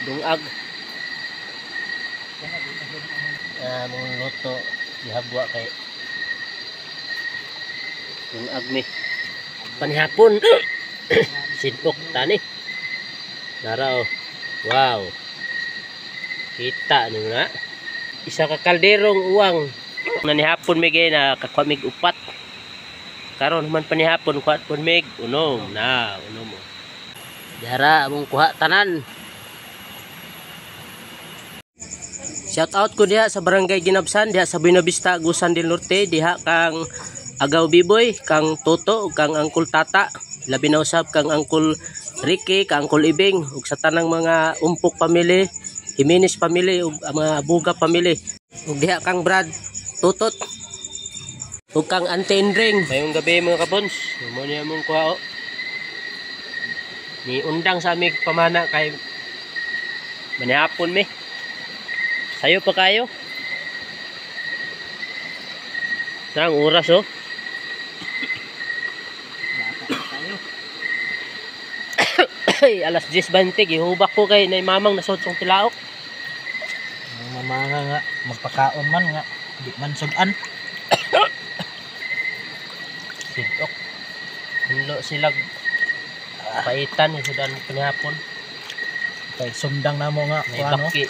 Dungag. Mong luto dihabwa kay dungag ni. Panihapon. Sidok tani. Dara oh. Wow. Kita niyo na. Isa ka kalderong uwang. Nanihapon mig na kakwamig upat. Karon man panihapon kuha pun mig unom na unom mo. Dara among kuha tanan. Shout out ko diha sa Barangay Ginabsan, diha sa Buena Vista, Agusan del Norte, diha kang Agaw Biboy, kang Toto, kang Angkol Tata, labi na usab kang Angkol Ricky, kang Angkol Ibing, ug sa tanang mga Umpok family, Jimenez family, ug mga Buga family. Ug diha kang Brad Tutot, ug kang Ante Indring. Mayong gabi mga kabons, mo niya mong kuha. Ni undang sa amig pamana kay manihapon mi. Sayo pa kayo. Nang oras oh. Ay, alas 10:20 gihubak ko kay nay mamang nasutsong tilaok. Mamanga nga magpakaon man nga di man sudan. Sidok. Hinlo silag paitan sudan panihapon. Kay sundang namo nga May ano? baki.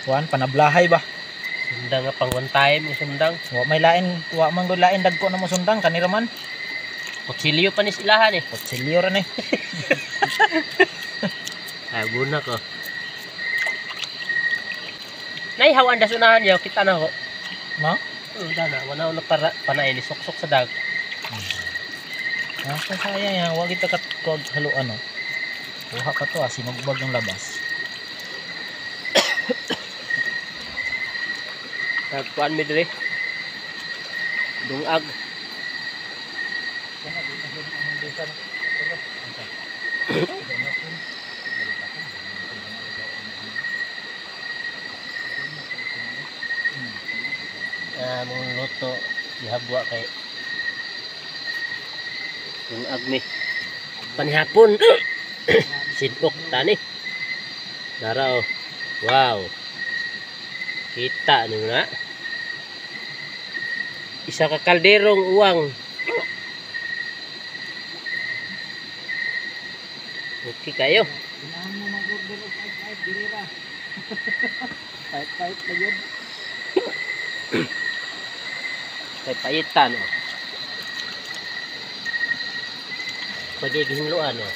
Kuan panablahay ba? Sundang nga pang one time sundang. Wa may lain, wa man gud lain dagko na mo sundang kanira man. Kutsilyo pa ni silahan eh. Kutsilyo ra ni. Ay buna ko. Nay hawan da sunahan yaw kita na ko. No? Dana wala na para panay ni sok-sok sa dag. Ah, sayang yan, wa kita kat kog halo ano. Kuha ka to sinugbag ng labas. Nagkuan mi dire. Dungag. Mong luto dihabwa kay dungag mi. Panihapon. Sidok tani. Dara oh. Wow. Kita niyo na. Isa ka kalderong uwang. Okay kayo. Inahan mo mag-order og 5-5 dirira. 5-5 na yun. Kay payitan oh. Pwede gihinluan oh.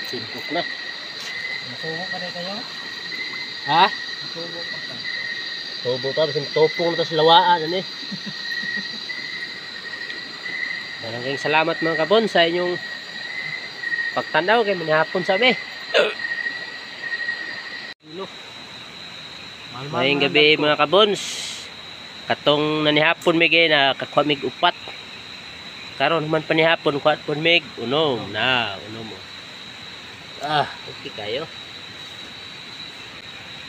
Sidok na. Masubo ka rin kayo? Ha? Masubo ka pa. Tubo pa, basin topong na tas lawaan ano eh. Maraming salamat mga kabon sa inyong pagtanaw kay manihapon sa amin. Mayong gabi mga kabons. Katong nanihapon mig na kakwamig upat. Karon man panihapon kuat pun mig unom na unom mo. Ah, okay kayo.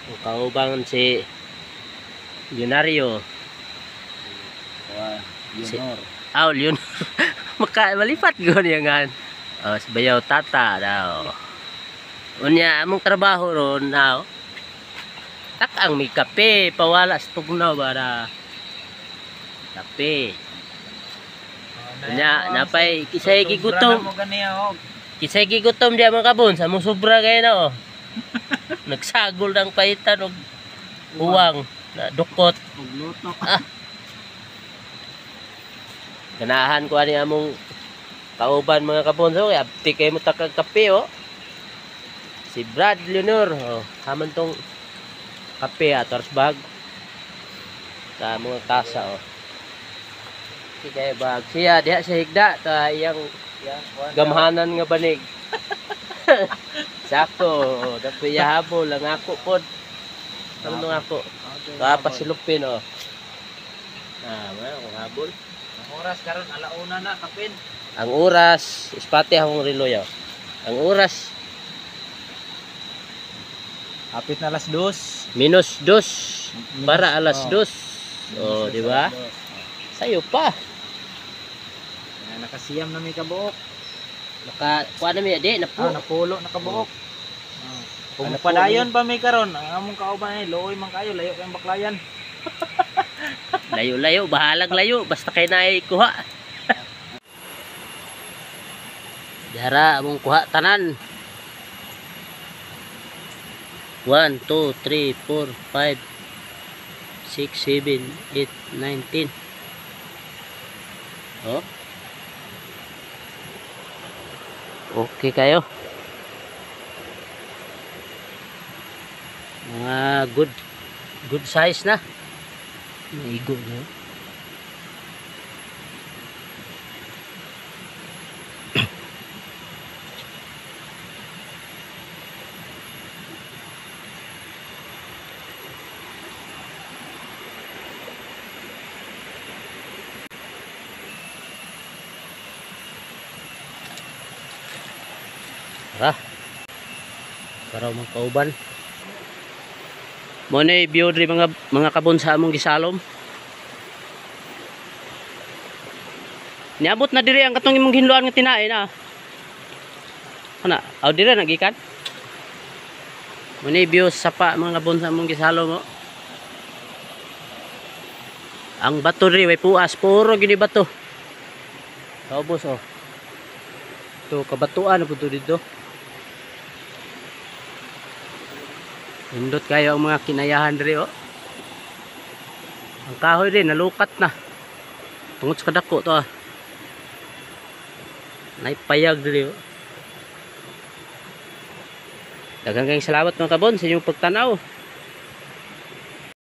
Ang kaubangan si Leonario. Leonor. Leon. Malipat ko niya nga. Si Bayaw Tata daw. Unya among trabaho ron now. Tak ang may kape, pawalas tugnaw bara. Kape. Unya napay kisay gigutom. Kisay gigutom dia mga kabon sa mong sobra kay na oh. Nagsagol ng paitan og uwang na dukot. Og luto. Ganahan ko ani among kauban mga kabon so kay abti kay mo takag kape oh. Si Brad Leonor oh, haman tong kape ators bag. Sa mga tasa oh. Si kay bag siya diha sa higda ta iyang gamhanan nga banig. Sako, dapat yahabol lang ako pod. Ano nung ako? Papasilupin oh. Wala akong habol. Ang oras karon alauna na kapin. Ang oras, ispati akong reloy oh. Ang oras Hapit na alas 2. -2 para alas 2. Oh, di ba? Sayo pa. Nakasiyam na may kabuok. kuha na mi di napo. Napulo nakabuok. Kung Ano po, padayon pa may karon, ang among kauban ay looy man kayo, layo kayong baklayan. Layo-layo, bahalag layo basta kay naay kuha. Dara among kuha tanan. 1 2 3 4 5 6 7 8 9 10. Oh. Okay kayo. Mga good size na. Naigo na. Tara. Para magkauban. Mo na view diri mga kabon sa among gisalom. Niabot na diri ang katong imong hinluan nga tinae na. Ana, aw diri nagikan. Mo na view sa pa mga kabon sa among gisalom mo. Ang bato diri way puas, puro gini bato. Kaubos oh. To kabatuan po dito. Indot kayo ang mga kinayahan diri oh. Ang kahoy din nalukat na. Tungod sa kadako to ah. Naipayag diri oh. Daghang salamat mga kabon sa inyong pagtanaw.